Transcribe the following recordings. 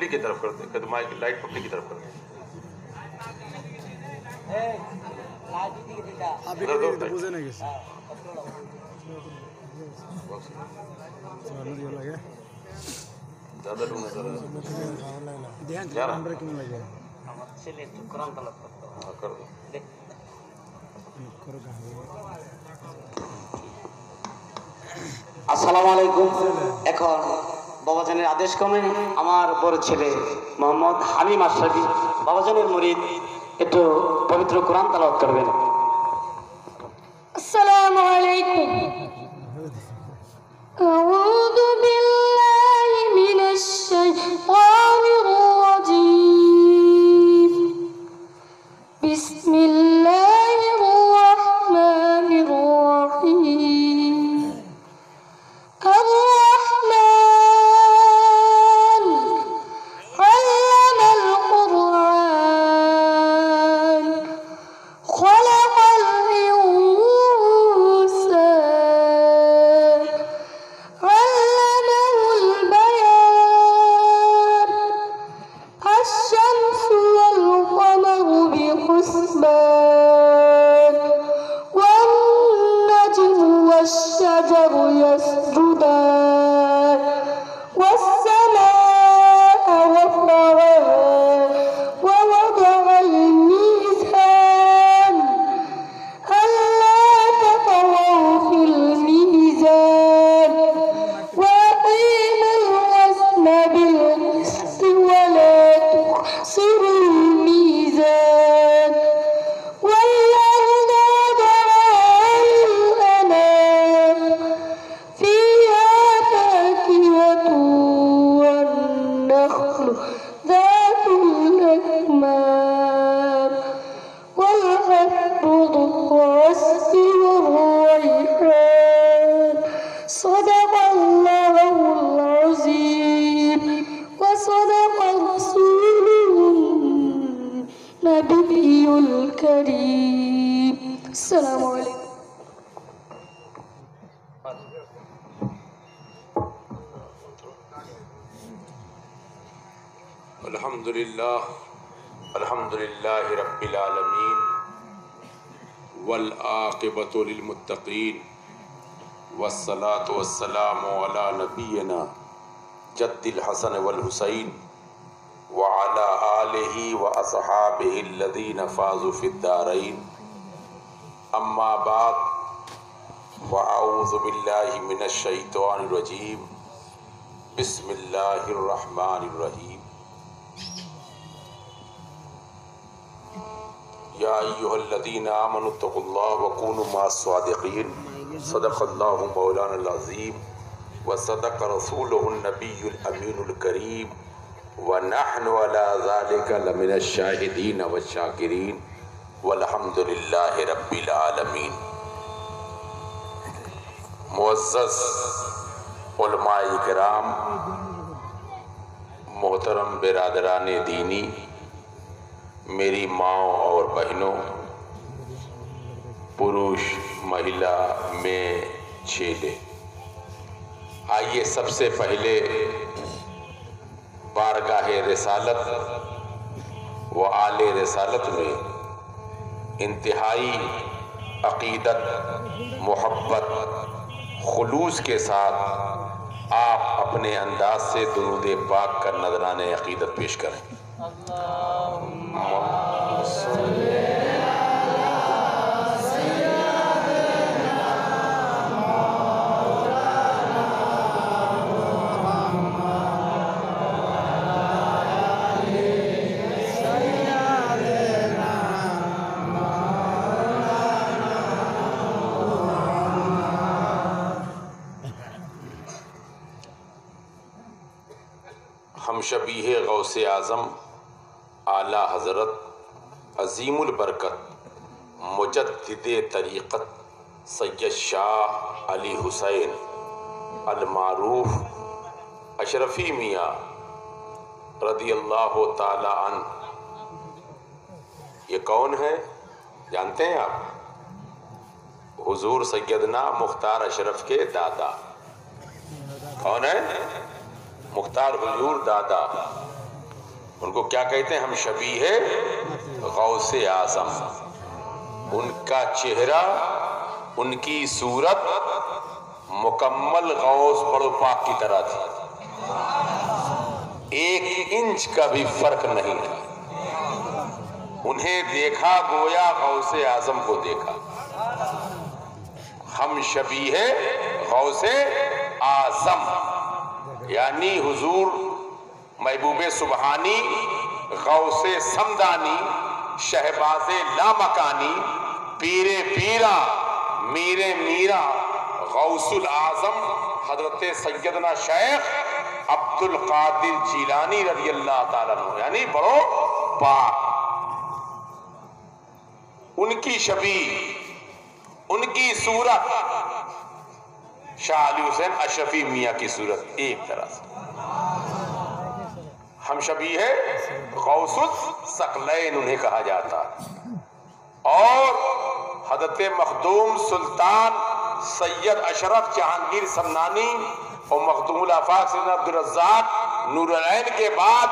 Public کی طرف کرتے کہ مائک کی لائٹ پبلک کی طرف کرتے زیادہ لوگ نظر کر دو আসসালামু আলাইকুম। এখন বাবাজানের আদেশ ক্রমে আমার বড় ছেলে মোহাম্মদ হামিম আশরাফি বাবাজানের মুরিদ একটু পবিত্র কোরআন তেলাওয়াত করবেন। আসসালামু আলাইকুম। আউযু বিল্লাহি মিনাশ শাইতানির রাজীম। বিসমিল্লাহির রাহমানির রাহিম। الرحمن علم القرآن خلق الإنسان علمه البيان الشمس والقمر بحسبان والنجم والشجر يسجدان والسماء رفعها ووضع الميزان ألا تطغوا في الميزان وأقيموا الوزن بالقسط ولا تخسروا الميزان والأرض وضعها للأنام فيها فاكهة والنخل ذات الأكمام والحب ذو العصف والريحان صدق الله العظيم وصدق رسوله النبي الكريم. السلام عليكم. الحمدللہ رب العالمین والعاقبۃ للمتقین والصلاة والسلام علی نبینا جد الحسن والحسین وعلی آلہ واصحابہ الذین فازوا فی الدارین اما بعد فاعوذ باللہ من الشیطان الرجیم بسم اللہ الرحمن الرحیم یا ایہا الذین آمنوا اتقوا اللہ وکونوا مع الصادقین صدق اللہ مولانا العظیم وصدق رسولہ النبی الامین الکریم ونحن علی ذلک لمن الشاہدین والشاکرین والحمد للہ رب العالمین. معزز علماء کرام، محترم برادران دینی، میری ماں اور بہنوں، پروش مہیلا میں چھیلے، آئیے سب سے پہلے بارگاہ رسالت و آل رسالت میں انتہائی عقیدت، محبت، خلوص کے ساتھ آپ اپنے انداز سے درود پاک کا نذرانِ عقیدت پیش کریں. ہم شبیہ غوث اعظم اعلیٰ حضرت عظیم البرکت مجدد طریقت سید شاہ علی حسین المعروف اشرفی میاں رضی اللہ تعالی عنہ. یہ کون ہے جانتے ہیں آپ؟ حضور سیدنا مختار اشرف کے دادا. کون ہے؟ مختار حضور دادا ان کو کیا کہتے ہیں؟ ہم شبیہ غوث اعظم. ان کا چہرہ، ان کی صورت مکمل غوث بڑو پاک کی طرح تھی، 1 انچ کا بھی فرق نہیں تھا. انہیں دیکھا گویا غوث اعظم کو دیکھا. ہم شبیہ غوث اعظم یعنی حضور محبوب سبحانی، غوث سمدانی، شہباز لامکانی، پیر پیرا، میر میرا، غوث الاعظم حضرت سیدنا شیخ عبد القادر جیلانی رضی اللہ تعالیٰ عنہ، یعنی بڑو پاک. ان کی شبیہ، ان کی صورت شاہ علی حسین اشرفی میاں کی صورت ایک طرح سے. ہم شبیہ غوث الثقلین انہیں کہا جاتا. اور حضرت مخدوم سلطان سید اشرف جہانگیر سمنانی اور مخدوم الآفاق سیدنا عبدالرزاق نور العین کے بعد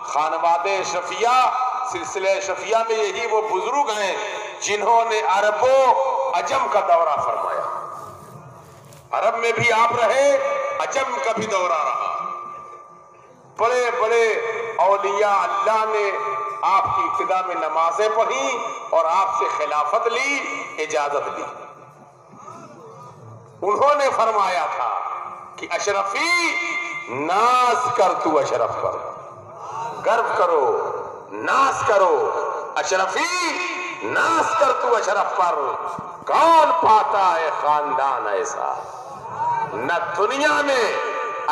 خانواد اشرفیہ، سلسلہ اشرفیہ میں یہی وہ بزرگ ہیں جنہوں نے عرب و عجم کا دورہ فرمایا. عرب میں بھی آپ رہے، عجم کا بھی دورہ رہا. بڑے بڑے اولیاء اللہ نے آپ کی ابتدا میں نمازیں پڑھی اور آپ سے خلافت لی، اجازت لی. انہوں نے فرمایا تھا کہ اشرفی ناز کر تو اشرف پر، گرو کرو، ناز کرو. اشرفی ناز کر تو اشرف پر، کون پاتا ہے خاندان ایسا؟ نہ دنیا میں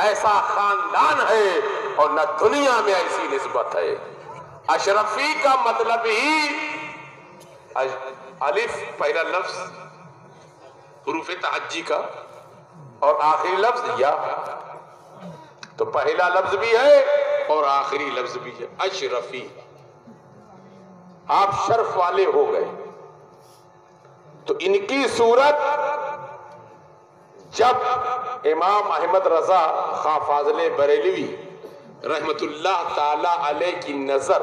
ایسا خاندان ہے اور نہ دنیا میں ایسی نسبت ہے. اشرفی کا مطلب ہی الف پہلا لفظ حروف تہجی کا اور آخری لفظ یا، تو پہلا لفظ بھی ہے اور آخری لفظ بھی ہے. اشرفی، آپ شرف والے ہو گئے. تو ان کی صورت جب امام احمد رضا خاں فاضل بریلوی رحمت اللہ تعالی علیہ کی نظر،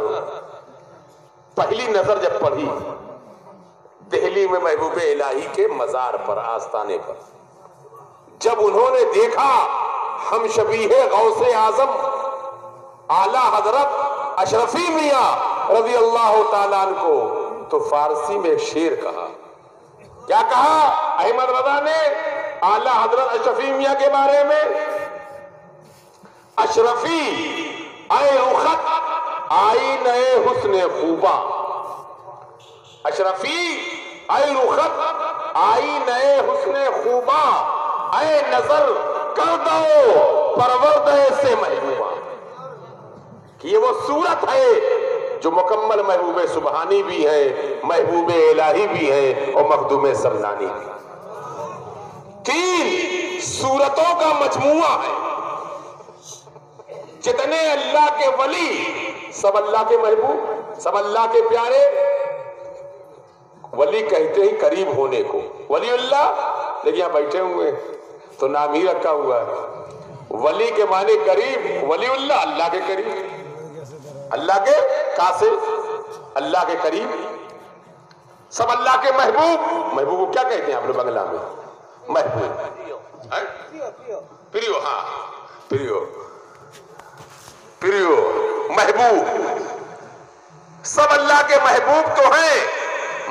پہلی نظر جب پڑھی دہلی میں محبوب الہی کے مزار پر، آستانے پر، جب انہوں نے دیکھا ہم شبیہ غوث اعظم اعلی حضرت اشرفی میاں رضی اللہ تعالیٰ عنہ کو، تو فارسی میں ایک شعر کہا. کیا کہا احمد رضا نے اعلی حضرت اشرفی میاں کے بارے میں؟ اشرفی اے رخت آئی نئے حسن خوباں، اشرفی اے رخت آئی نئے حسن خوباں، اے نظر کر دو پروردہ سے محبوبہ. کہ یہ وہ صورت ہے جو مکمل محبوب سبحانی بھی ہے، محبوب الہی بھی ہے اور مخدوم سمنانی بھی. 3 صورتوں کا مجموعہ ہے. جتنے اللہ کے ولی، سب اللہ کے محبوب، سب اللہ کے پیارے. ولی کہتے ہی قریب ہونے کو، ولی اللہ، لیکن یہاں بیٹھے ہوئے تو نام ہی رکھا ہوا ہے. ولی کے معنی قریب، ولی اللہ اللہ کے قریب، اللہ کے قاصد، اللہ کے قریب. سب اللہ کے محبوب. محبوب کو کیا کہتے ہیں آپ لوگ بنگلہ میں؟ محبوب، پریو. ہاں پریو، پریو محبوب. سب اللہ کے محبوب تو ہیں،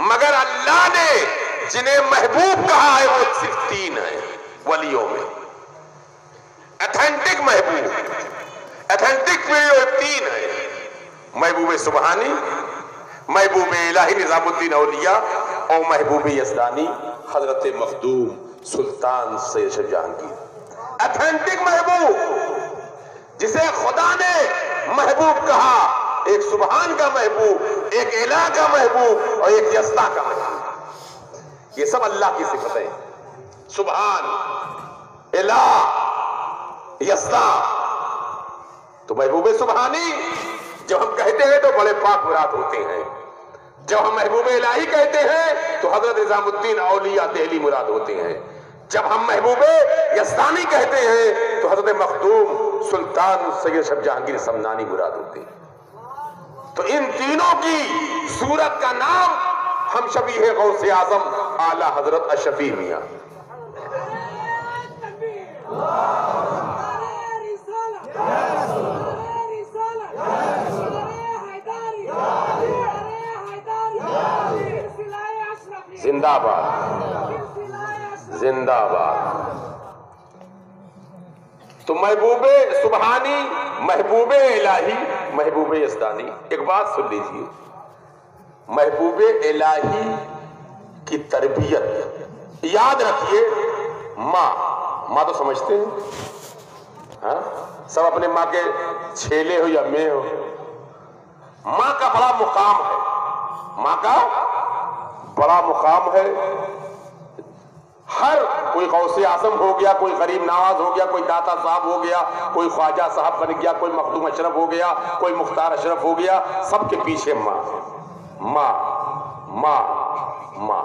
مگر اللہ نے جنہیں محبوب کہا ہے وہ صرف 3 ہیں ولیوں میں. ایتھنٹک محبوب، ایتھنٹک پریو 3 ہیں: محبوب سبحانی، محبوب الہی نظام الدین اولیاء اور محبوب یزدانی حضرت مخدوم سلطان سید شاہ جہانگیر. ایتھنٹک محبوب جسے خدا نے محبوب کہا، ایک سبحان کا محبوب، ایک الہ کا محبوب اور ایک یزدا کا محبوب. یہ سب اللہ کی صفتیں، سبحان، الہ، یزدا. تو محبوب سبحانی جب ہم کہتے ہیں تو بڑے پاک مراد ہوتے ہیں. جب ہم محبوب الہی کہتے ہیں تو حضرت نظام الدین اولیاء دہلی مراد ہوتے ہیں. جب ہم محبوب یزدانی کہتے ہیں تو حضرت مخدوم سلطان سید شاہ جہانگیر سمنانی مراد ہوتے ہیں. تو ان تینوں کی صورت کا نام ہم شبیہ غوث اعظم اعلی حضرت اشرفی میاں. زندہ باد زندہ باد. تو محبوب سبحانی، محبوب الہی، محبوب یزدانی. ایک بات سن لیجیے، محبوب الہی کی تربیت یاد رکھیے. ماں تو سمجھتے ہیں ہاں، سب اپنے ماں کے چھیلے ہو یا میں ہو. ماں کا بڑا مقام ہے، ماں کا بڑا مقام ہے. ہر کوئی غوث اعظم ہو گیا، کوئی غریب نواز ہو گیا، کوئی داتا صاحب ہو گیا، کوئی خواجہ صاحب بن گیا، کوئی مخدوم اشرف ہو گیا، کوئی مختار اشرف ہو گیا، سب کے پیچھے ماں ماں ماں ماں.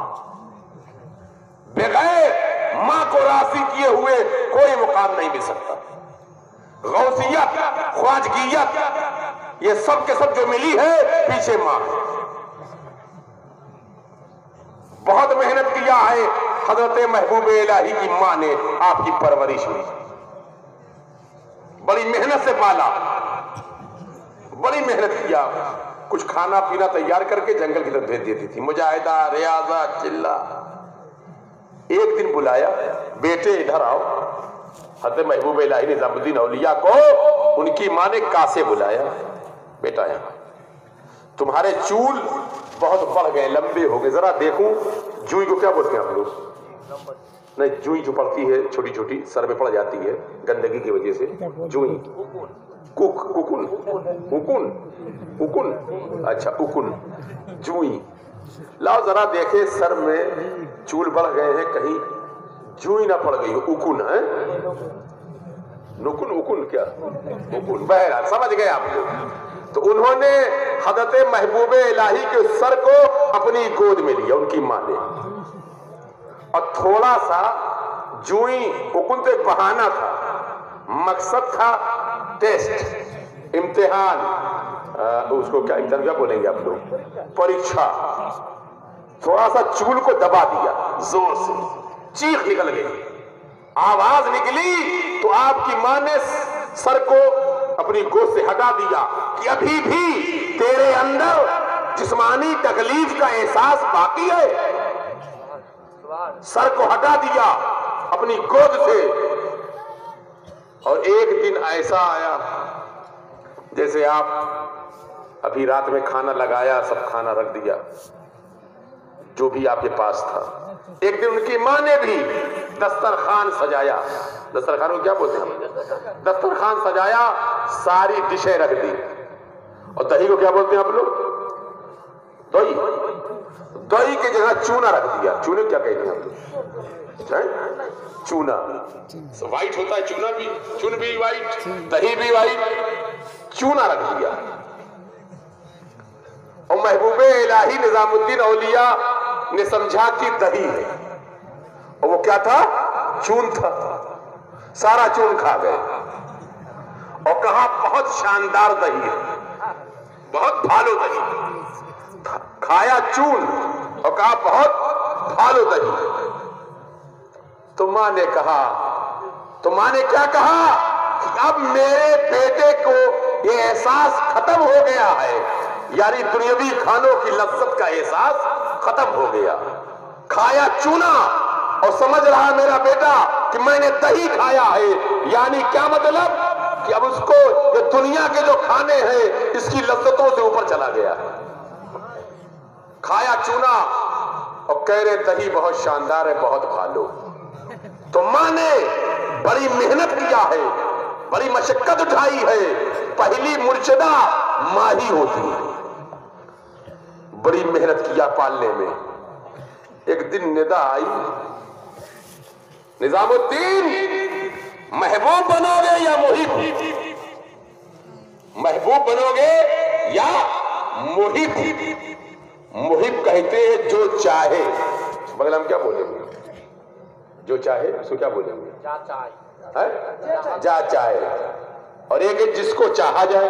بغیر ماں کو راضی کیے ہوئے کوئی مقام نہیں مل سکتا. غوثیت، خواجگیت، یہ سب کے سب جو ملی ہے پیچھے ماں ہے. بہت محنت کیا ہے حضرت محبوب الہی کی ماں نے آپ کی پرورش میں. بڑی محنت سے پالا، بڑی محنت کیا. کچھ کھانا پینا تیار کر کے جنگل کی طرف بھیج دیتی تھی. مجاہدہ، ریاضہ، چلہ. ایک دن بلایا، بیٹے ادھر آؤ. حضرت محبوب الہی نظام الدین اولیاء کو ان کی ماں نے کاسے بلایا. بیٹا یہاں تمہارے چول بہت بڑھ گئے، لمبے ہو گئے، ذرا دیکھوں. جوئی کو کیا بولتے ہیں آپ لوگ؟ نہیں، جوئی جو پڑتی ہے چھوٹی چھوٹی سر میں پڑ جاتی ہے گندگی کی وجہ سے، جوئی. ککن اچھا اکن جوئی. لاؤ ذرا دیکھے سر میں چول بڑھ گئے ہیں، کہیں جوئی نہ پڑ گئی ہو. اکن ہے نکن اکن کیا اکن، بہرحال سمجھ گئے آپ لوگ. تو انہوں نے حضرت محبوب الہی کے سر کو اپنی گود میں لیا ان کی ماں نے. اور تھوڑا سا جوئی اکن تو ایک بہانہ تھا، مقصد تھا ٹیسٹ، امتحان. اس کو کیا بولیں گے آپ لوگ؟ پریچھا. تھوڑا سا چول کو دبا دیا زور سے، چیخ نکل گئی، آواز نکلی. تو آپ کی ماں نے سر کو اپنی گود سے ہٹا دیا کہ ابھی بھی تیرے اندر جسمانی تکلیف کا احساس باقی ہے. سر کو ہٹا دیا اپنی گود سے. اور ایک دن ایسا آیا جیسے آپ ابھی رات میں کھانا لگایا، سب کھانا رکھ دیا جو بھی آپ کے پاس تھا. ایک دن ان کی ماں نے بھی دسترخوان سجایا. دسترخوان کو کیا بولتے ہیں؟ دسترخوان سجایا، ساری ڈشیں رکھ دی. اور دہی کو کیا بولتے ہیں آپ لوگ؟ دہی. دہی کی جگہ چونا رکھ دیا. چونے کیا کہتے ہیں آپ لوگ؟ چونا وائٹ ہوتا ہے، چونا بھی، چون بھی وائٹ، دہی بھی وائٹ. چونا رکھ دیا. اور محبوب الہی نظام الدین اولیاء نے سمجھا کہ دہی ہے، اور وہ کیا تھا؟ چون تھا. سارا چون کھا گئے اور کہا بہت شاندار دہی ہے، بہت بھالو دہی. کھایا چون اور کہا بہت بھالو دہی. تو ماں نے کہا، تو ماں نے کیا کہا کہ اب میرے بیٹے کو یہ احساس ختم ہو گیا ہے، یعنی دنیاوی کھانوں کی لذت کا احساس ختم ہو گیا. کھایا چونا اور سمجھ رہا میرا بیٹا کہ میں نے دہی کھایا ہے. یعنی کیا مطلب؟ کہ اب اس کو یہ دنیا کے جو کھانے ہیں اس کی لذتوں سے اوپر چلا گیا. کھایا چونا اور کہہ رہے دہی بہت شاندار ہے، بہت بھالو. تو ماں نے بڑی محنت کیا ہے، بڑی مشقت اٹھائی ہے. پہلی مرشدہ ماں ہی ہوتی ہے. بڑی محنت کیا پالنے میں. ایک دن ندا آئی، نظام الدین محبوب بنو گے یا محب؟ محبوب بنو گے یا محب؟ محب کہتے ہیں جو چاہے. مگر ہم کیا بولیں گے؟ جو چاہے اس کو کیا بولیں گے؟ جا چاہے. اور ایک ہے جس کو چاہا جائے.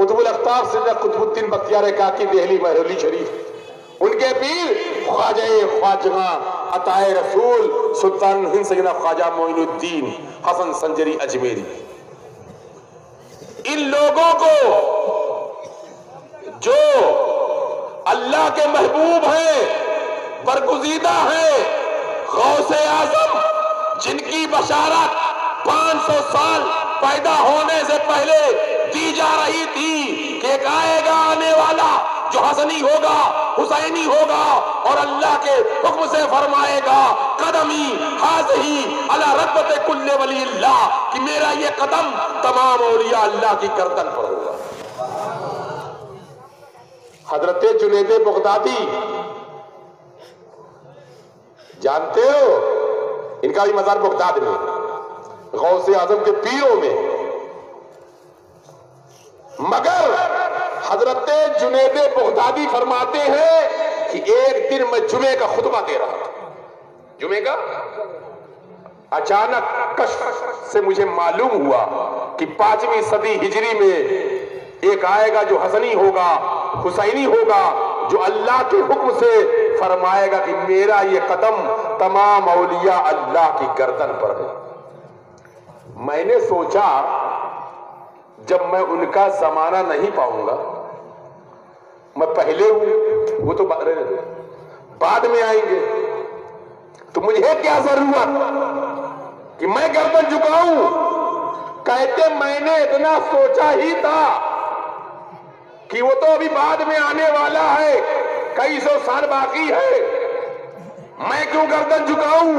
قطب الاقطاب سیدنا قطب الدین بختیار کاکی دہلی مہرولی شریف، ان کے پیر خواجہ خواجہ عطائے رسول سلطان ہند سیدنا خواجہ معین الدین حسن سنجری اجمیری، ان لوگوں کو جو اللہ کے محبوب ہیں، برگزیدہ ہیں، غوث اعظم جن کی بشارت 500 سال پیدا ہونے سے پہلے دی جا رہی تھی کہ ایک آئے گا آنے والا جو حسنی ہوگا حسینی ہوگا اور اللہ کے حکم سے فرمائے گا قدمی حاضی علی ربت کل ولی اللہ، کہ میرا یہ قدم تمام اولیاء اللہ کی گردن پر ہوگا۔ حضرت جنید بغدادی جانتے ہو، ان کا بھی مزار بغداد میں، غوث اعظم کے پیروں میں، مگر حضرت جنید بغدادی فرماتے ہیں کہ ایک دن میں جمعے کا خطبہ دے رہا تھا، جمعے کا، اچانک کشف سے مجھے معلوم ہوا کہ 5ویں صدی ہجری میں ایک آئے گا جو حسنی ہوگا حسینی ہوگا، جو اللہ کے حکم سے فرمائے گا کہ میرا یہ قدم تمام اولیاء اللہ کی گردن پر ہے۔ میں نے سوچا جب میں ان کا زمانہ نہیں پاؤں گا، میں پہلے ہوں، وہ تو بعد میں آئیں گے، تو مجھے کیا ضرورت کہ میں گردن جھکاؤں؟ کہتے میں نے اتنا سوچا ہی تھا کہ وہ تو ابھی بعد میں آنے والا ہے، کئی سو سال باقی ہے، میں کیوں گردن جھکاؤں؟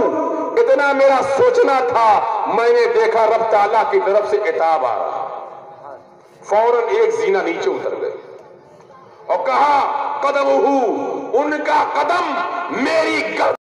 اتنا میرا سوچنا تھا، میں نے دیکھا رب تعالیٰ کی طرف سے عتاب آ رہا، فوراً ایک زینہ نیچے اتر گئے اور کہا قدمہ، ان کا قدم میری گردن